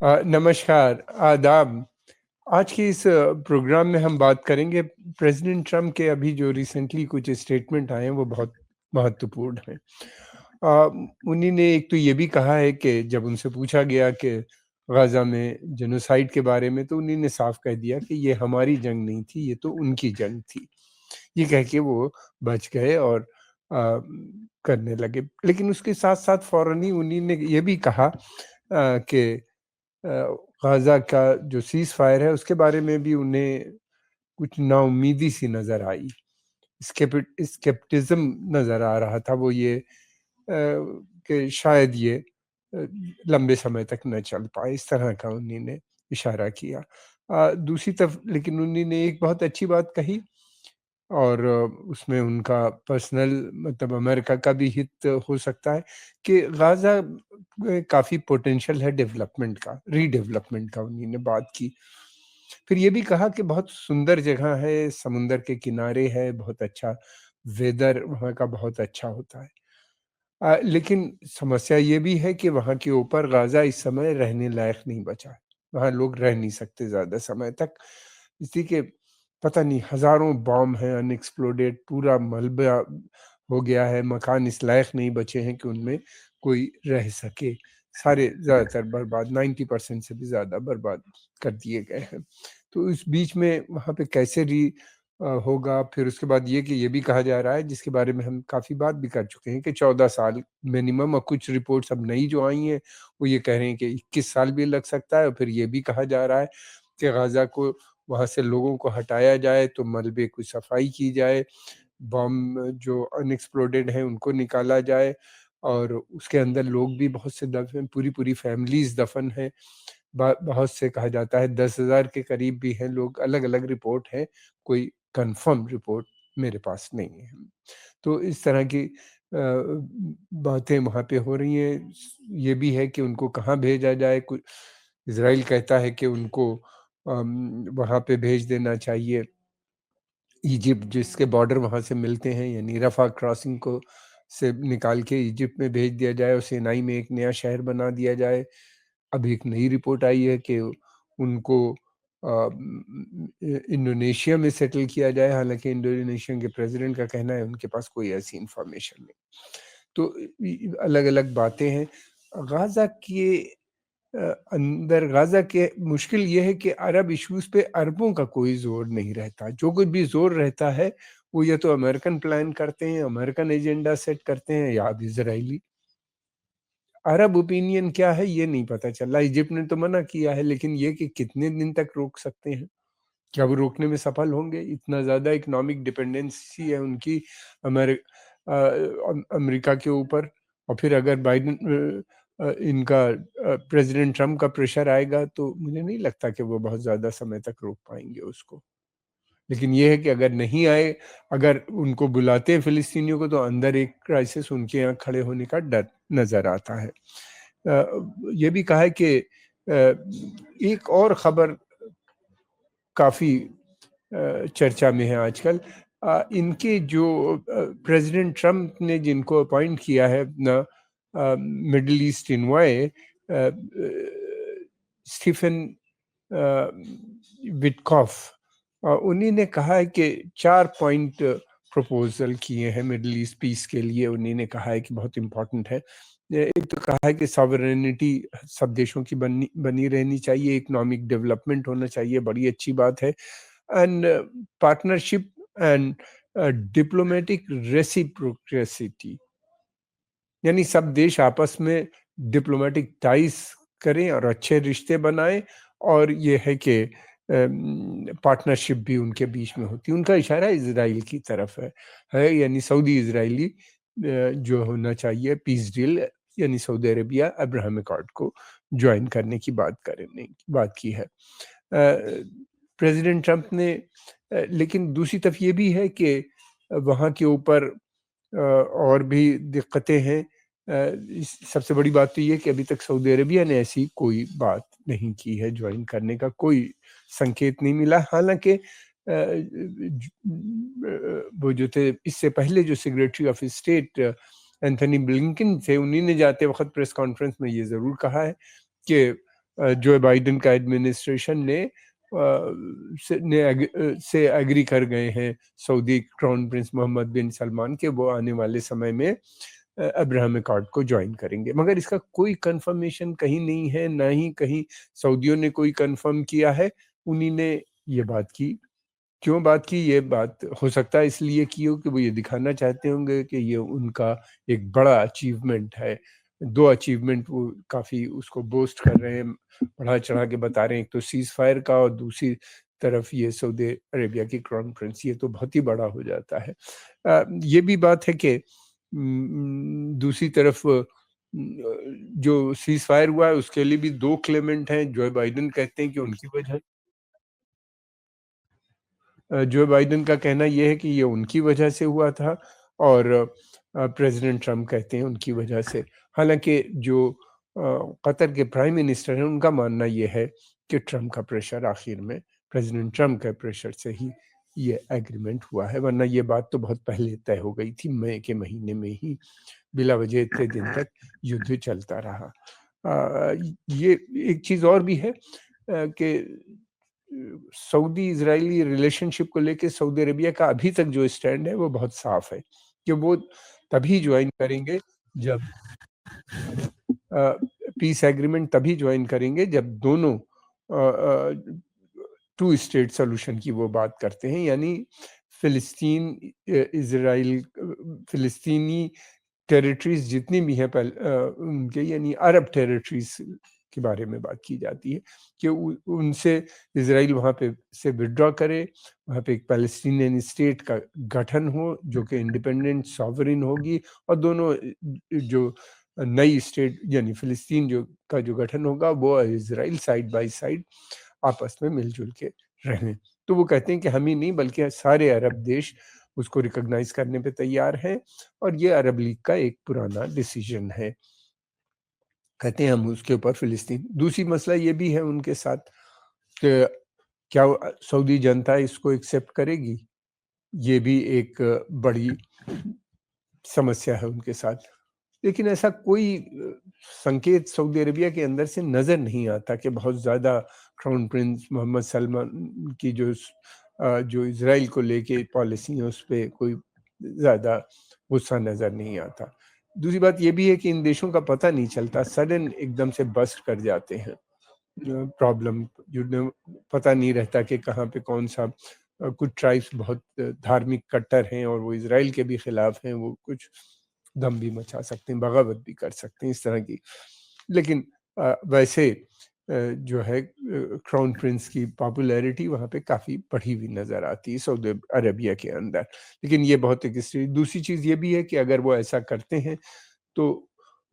नमस्कार, आदाब। आज के इस प्रोग्राम में हम बात करेंगे प्रेसिडेंट ट्रम्प के अभी जो रिसेंटली कुछ स्टेटमेंट आए हैं वो बहुत महत्वपूर्ण हैं। उन्हीं ने एक तो ये भी कहा है कि जब उनसे पूछा गया कि गाज़ा में जेनोसाइड के बारे में तो उन्हीं ने साफ कह दिया कि ये हमारी जंग नहीं थी, ये तो उनकी जंग थी। ये कह के वो बच गए और करने लगे। लेकिन उसके साथ-साथ फ़ौरन ही उन्हीं ने ये भी कहा कि अ, गाज़ा का जो सीज़ फायर है उसके बारे में भी उन्हें कुछ नाउम्मीदी सी नज़र आई। स्केप्टिज़्म नज़र आ रहा था वो ये कि शायद ये अ, लंबे समय तक न चल पाए, इस तरह का उन्हीं ने इशारा किया। दूसरी तरफ लेकिन उन्हीं ने एक बहुत अच्छी बात कही और उसमें उनका पर्सनल मतलब अमेरिका का भी हित हो सकता है कि गाज़ा काफ़ी पोटेंशियल है डेवलपमेंट का, रीडेवलपमेंट का उन्हीं ने बात की। फिर ये भी कहा कि बहुत सुंदर जगह है, समुंदर के किनारे है, बहुत अच्छा वेदर वहाँ का बहुत अच्छा होता है। लेकिन समस्या ये भी है कि वहाँ के ऊपर गाज़ा इस समय रहने लायक नहीं बचा है। वहाँ लोग रह नहीं सकते ज़्यादा समय तक। इसलिए कि पता नहीं हज़ारों बॉम्ब हैं अनएक्सप्लोडेड, पूरा मलबा हो गया है, मकान इस लायक नहीं बचे हैं कि उनमें कोई रह सके। सारे ज़्यादातर बर्बाद 90% से भी ज़्यादा बर्बाद कर दिए गए हैं। तो इस बीच में वहाँ पे कैसे होगा, फिर उसके बाद ये भी कहा जा रहा है जिसके बारे में हम काफ़ी बात भी कर चुके हैं कि 14 साल मिनिमम और कुछ रिपोर्ट्स अब नई जो आई हैं, वो ये कह रहे हैं कि 21 साल भी लग सकता है और फिर ये भी कहा जा रहा है कि गाज़ा को वहाँ से लोगों को हटाया जाए, तो मलबे की सफाई की जाए, बम जो अनएक्सप्लोडेड हैं उनको निकाला जाए और उसके अंदर लोग भी बहुत से दफ़न पूरी-पूरी फैमिलीज़ दफ़न हैं। बहुत से कहा जाता है 10,000 के करीब भी हैं लोग, अलग-अलग रिपोर्ट है, कोई कन्फर्म रिपोर्ट मेरे पास नहीं है। तो इस तरह की बातें वहाँ पे हो रही हैं। ये भी है कि उनको कहाँ भेजा जाए, कुछ इज़राइल कहता है कि उनको वहाँ पे भेज देना चाहिए, इजिप्ट जिसके बॉर्डर वहाँ से मिलते हैं यानी रफ़ा क्रॉसिंग को से निकाल के इजिप्ट में भेज दिया जाए और सिनाई में एक नया शहर बना दिया जाए। अब एक नई रिपोर्ट आई है कि उनको इंडोनेशिया में सेटल किया जाए, हालाँकि इंडोनेशिया के प्रेज़िडेंट का कहना है उनके पास कोई ऐसी इन्फॉर्मेशन नहीं। तो अलग-अलग बातें हैं। गाज़ा के अंदर गाज़ा के मुश्किल ये है कि अरब इश्यूज़ पे अरबों का कोई ज़ोर नहीं रहता। जो कुछ भी ज़ोर रहता है, वो या तो अमेरिकन प्लान करते हैं, अमेरिकन एजेंडा सेट करते हैं या अब इज़राइली। अरब ओपिनियन क्या है ये नहीं पता चल रहा। इजिप्ट ने तो मना किया है लेकिन ये कि कितने दिन तक रोक सकते हैं? क्या वो रोकने में सफल होंगे? इतना ज़्यादा इकोनॉमिक डिपेंडेंसी है उनकी अमेरिका के ऊपर और फिर अगर इनका प्रेज़िडेंट ट्रम्प का प्रेशर आएगा तो मुझे नहीं लगता कि वो बहुत ज़्यादा समय तक रोक पाएँगे उसको। लेकिन ये है कि अगर नहीं आए, अगर उनको बुलाते हैं फ़िलिस्तीनियों को तो अंदर एक क्राइसिस उनके यहाँ खड़े होने का डर नज़र आता है। ये भी कहा है कि एक और ख़बर काफ़ी चर्चा में है आजकल। इनके जो प्रेज़िडेंट ट्रम्प ने जिनको अपॉइंट किया है अपना मिडल ईस्ट एनवॉय स्टीफ़न अ, विटकॉफ, उन्हीं ने कहा है कि 4 पॉइंट प्रपोज़ल किए हैं मिडल ईस्ट पीस के लिए, उन्हीं ने कहा है कि बहुत इम्पोर्टेंट है। एक तो कहा है कि सॉवरेनिटी सब देशों की बनी बनी रहनी चाहिए, इकोनॉमिक डेवलपमेंट होना चाहिए, बड़ी अच्छी बात है and partnership and diplomatic reciprocity, यानी सब देश आपस में डिप्लोमेटिक टाइज़ करें और अच्छे रिश्ते बनाएँ और ये है कि पार्टनरशिप भी उनके बीच में होती है। उनका इशारा इज़राइल की तरफ है यानी सऊदी इज़राइली जो होना चाहिए पीस डील, यानी सऊदी अरेबिया अब्राहम अकॉर्ड को जॉइन करने की बात की है। प्रेज़िडेंट ट्रम्प ने लेकिन दूसरी तरफ ये भी है कि वहाँ के ऊपर और भी दिक्कतें हैं। इस सबसे बड़ी बात तो ये है कि अभी तक सऊदी अरेबिया ने ऐसी कोई बात नहीं की है, जॉइन करने का कोई संकेत नहीं मिला। हालाँकि वो जो थे इससे पहले जो secretary of state Anthony Blinken थे, उन्हीं ने जाते वक़्त प्रेस कॉन्फ्रेंस में ये ज़रूर कहा है कि जो बाइडेन का एडमिनिस्ट्रेशन ने से एग्री कर गए हैं सऊदी क्राउन प्रिंस मोहम्मद बिन सलमान के वो आने वाले समय में अब्राहम अकॉर्ड को ज्वाइन करेंगे। मगर इसका कोई कंफर्मेशन कहीं नहीं है, ना ही कहीं सऊदियों ने कोई कंफर्म किया है। उन्हीं ने ये बात की। क्यों बात की? ये बात हो सकता है इसलिए की हो कि वो ये दिखाना चाहते होंगे कि ये उनका एक बड़ा अचीवमेंट है। 2 अचीवमेंट वो काफ़ी उसको बोस्ट कर रहे हैं, बढ़ा-चढ़ा के बता रहे हैं। एक तो सीज़ फायर का और दूसरी तरफ ये सऊदी अरेबिया की क्राउन प्रिंस, ये तो बहुत ही बड़ा हो जाता है। ये भी बात है कि दूसरी तरफ जो सीज़ फायर हुआ है उसके लिए भी 2 क्लेमेंट हैं। जो बाइडेन कहते हैं कि उनकी वजह जो बाइडेन का कहना ये है कि ये उनकी वजह से हुआ था और प्रेसिडेंट ट्रम्प कहते हैं उनकी वजह से। हालाँकि जो कतर के प्राइम मिनिस्टर हैं उनका मानना ये है कि ट्रम्प का प्रेशर आखिर में प्रेसिडेंट ट्रम्प के प्रेशर से ही ये एग्रीमेंट हुआ है, वरना ये बात तो बहुत पहले तय हो गई थी। मई के महीने में ही बिला वजह इतने दिन तक युद्ध चलता रहा। ये एक चीज़ और भी है कि सऊदी इजरायली रिलेशनशिप को लेके सऊदी अरेबिया का अभी तक जो स्टैंड है वो बहुत साफ है कि वो तभी ज्वाइन करेंगे जब पीस एग्रीमेंट तभी ज्वाइन करेंगे जब दोनों टू स्टेट सॉल्यूशन की वो बात करते हैं, यानी फिलिस्तीन इसराइल फिलिस्तीनी टेरिटरीज़ जितनी भी हैं उनके, यानी अरब टेरिटरीज़ के बारे में बात की जाती है कि उ उनसे इज़राइल वहाँ पे से विथड्रॉ करे, वहाँ पे एक पैलेस्टीनियन स्टेट का गठन हो जो कि इंडिपेंडेंट सॉवरेन होगी और दोनों जो नई स्टेट यानी फ़िलिस्तीन जो गठन होगा वो इज़राइल साइड बाय साइड आपस में मिल-जुल के रहें। तो वो कहते हैं कि हम ही नहीं बल्कि सारे अरब देश उसको रिकॉग्नाइज़ करने पे तैयार हैं और ये अरब लीग का एक पुराना डिसीजन है। कहते हैं हम उसके ऊपर फ़िलिस्तीन दूसरी मसला ये भी है उनके साथ कि क्या सऊदी जनता इसको एक्सेप्ट करेगी? ये भी एक बड़ी समस्या है उनके साथ। लेकिन ऐसा कोई संकेत सऊदी अरेबिया के अंदर से नज़र नहीं आता कि बहुत ज़्यादा क्राउन प्रिंस मोहम्मद सलमान की जो इज़राइल को लेके पॉलिसी है उस पे कोई ज़्यादा गुस्सा नज़र नहीं आता। दूसरी बात ये भी है कि इन देशों का पता नहीं चलता, सडन एकदम से बर्स्ट कर जाते हैं। प्रॉब्लम जिन्हें पता नहीं रहता कि कहाँ पे कौन-सा कुछ ट्राइब्स बहुत धार्मिक कट्टर हैं और वो इज़राइल के भी खिलाफ हैं, वो कुछ दम भी मचा सकते हैं, बगावत भी कर सकते हैं, इस तरह की। लेकिन वैसे जो है क्राउन प्रिंस की पॉपुलैरिटी वहाँ पे काफ़ी बढ़ी हुई नज़र आती है सऊदी अरेबिया के अंदर। लेकिन ये बहुत एक दूसरी चीज़ ये भी है कि अगर वो ऐसा करते हैं तो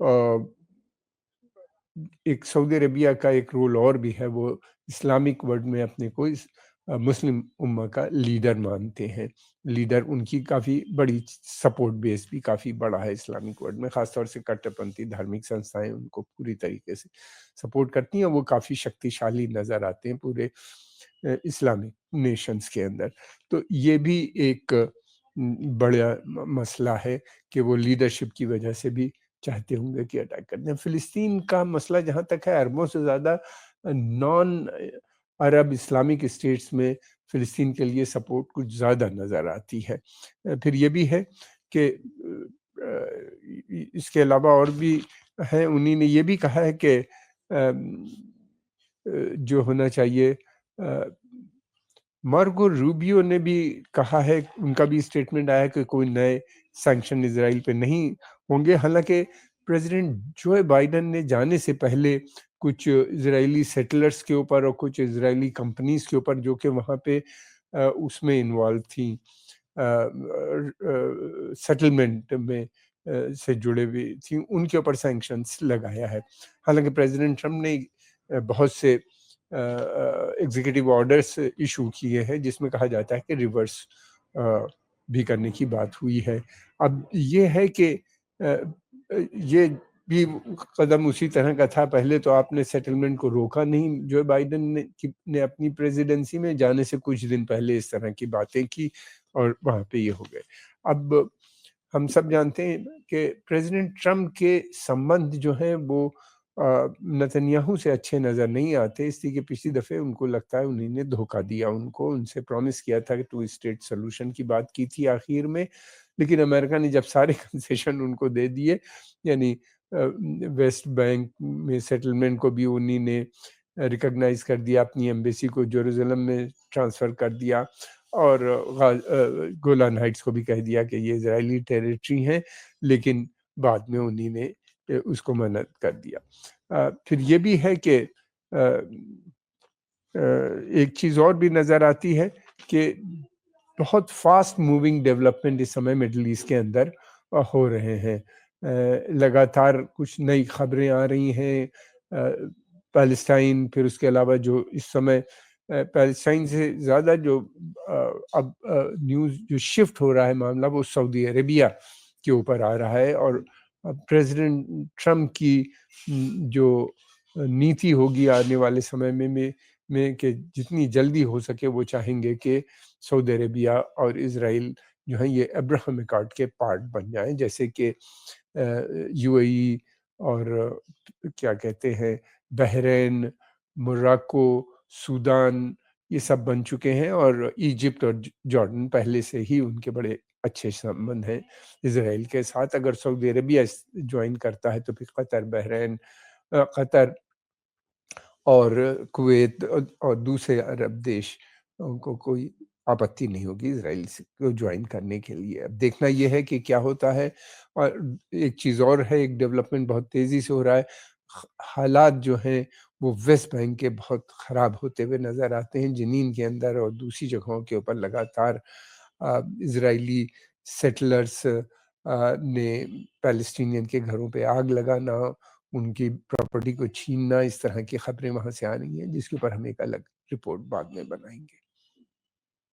अ एक सऊदी अरेबिया का एक रोल और भी है, वो इस्लामिक वर्ल्ड में अपने को मुस्लिम उम्मा का लीडर मानते हैं। लीडर उनकी काफ़ी बड़ी सपोर्ट बेस भी काफ़ी बड़ा है इस्लामिक वर्ल्ड में, ख़ास तौर से कट्टरपंथी धार्मिक संस्थाएँ उनको पूरी तरीके से सपोर्ट करती हैं, वो काफ़ी शक्तिशाली नज़र आते हैं पूरे इस्लामिक नेशंस के अंदर। तो ये भी एक बड़ा मसला है कि वो लीडरशिप की वजह से भी चाहते होंगे कि अटैक कर दें। फ़िलिस्तीन का मसला जहाँ तक है अरबों से ज़्यादा नॉन अरब इस्लामिक स्टेट्स में फ़िलिस्तीन के लिए सपोर्ट कुछ ज़्यादा नज़र आती है। फिर ये भी है कि इसके अलावा और भी हैं, उन्हीं ने ये भी कहा है कि जो होना चाहिए मार्को रूबियो ने भी कहा है, उनका भी स्टेटमेंट आया है कि कोई नए सैंक्शन इज़राइल पे नहीं होंगे। हालाँकि प्रेज़िडेंट जो बाइडेन ने जाने से पहले कुछ इज़राइली सेटलर्स के ऊपर और कुछ इज़राइली कंपनीज़ के ऊपर जो कि वहाँ पे उसमें इन्वॉल्व थीं सेटलमेंट में से जुड़े हुई थीं, उनके ऊपर सैंक्शंस लगाया है। हालाँकि प्रेज़िडेंट ट्रम्प ने बहुत से एग्ज़ीक्यूटिव ऑर्डर्स इश्यू किए हैं जिसमें कहा जाता है कि रिवर्स अ, भी करने की बात हुई है। अब ये है कि ये भी कदम उसी तरह का था, पहले तो आपने सेटलमेंट को रोका नहीं, जो बाइडेन ने अपनी प्रेज़िडेंसी में जाने से कुछ दिन पहले इस तरह की बातें की और वहाँ पे ये हो गए। अब हम सब जानते हैं कि प्रेज़िडेंट ट्रम्प के संबंध जो हैं वो नेतन्याहू से अच्छे नज़र नहीं आते, इसलिए कि पिछली दफ़े उनको लगता है उन्हीं ने धोखा दिया उनको, उनसे प्रॉमिस किया था कि टू स्टेट सॉल्यूशन की बात की थी आखिर में, लेकिन अमेरिका ने जब सारे कंसेशन उनको दे दिए, यानी वेस्ट बैंक में सेटलमेंट को भी उन्हीं ने रिकॉग्नाइज़ कर दिया, अपनी एम्बेसी को जेरूसलम में ट्रांसफ़र कर दिया और गोलान हाइट्स को भी कह दिया कि ये इज़राइली टेरिटरी हैं, लेकिन बाद में उन्हीं ने उसको मना कर दिया। फिर ये भी है कि एक चीज़ और भी नज़र आती है कि बहुत फास्ट मूविंग डेवलपमेंट इस समय मिडल ईस्ट के अंदर हो रहे हैं। लगातार कुछ नई खबरें आ रही हैं, पैलेस्टाइन, फिर उसके अलावा जो इस समय पैलेस्टाइन से ज़्यादा जो अब न्यूज़ जो शिफ्ट हो रहा है मामला, वो सऊदी अरेबिया के ऊपर आ रहा है और प्रेसिडेंट ट्रम्प की जो नीति होगी आने वाले समय में कि जितनी जल्दी हो सके वो चाहेंगे कि सऊदी अरेबिया और इज़राइल जो है ये अब्राहम अकॉर्ड के पार्ट बन जाएं, जैसे कि यूएई और क्या कहते हैं बहरीन, मोरक्को, सूडान, ये सब बन चुके हैं और इजिप्ट और जॉर्डन पहले से ही उनके बड़े अच्छे संबंध हैं इज़राइल के साथ। अगर सऊदी अरेबिया ज्वाइन करता है तो फिर कतर, बहरीन, कतर और कुवैत और दूसरे अरब देश को कोई आपत्ति नहीं होगी इज़राइल से को ज्वाइन करने के लिए। अब देखना ये है कि क्या होता है। और एक चीज़ और है, एक डेवलपमेंट बहुत तेज़ी से हो रहा है। हालात जो हैं वो वेस्ट बैंक के बहुत ख़राब होते हुए नज़र आते हैं। जनीन के अंदर और दूसरी जगहों के ऊपर लगातार इज़राइली सेटलर्स ने पैलेस्टीनियन के घरों पे आग लगाना, उनकी प्रॉपर्टी को छीनना, इस तरह की खबरें वहाँ से आ रही हैं, जिसके ऊपर हम एक अलग रिपोर्ट बाद में बनाएँगे।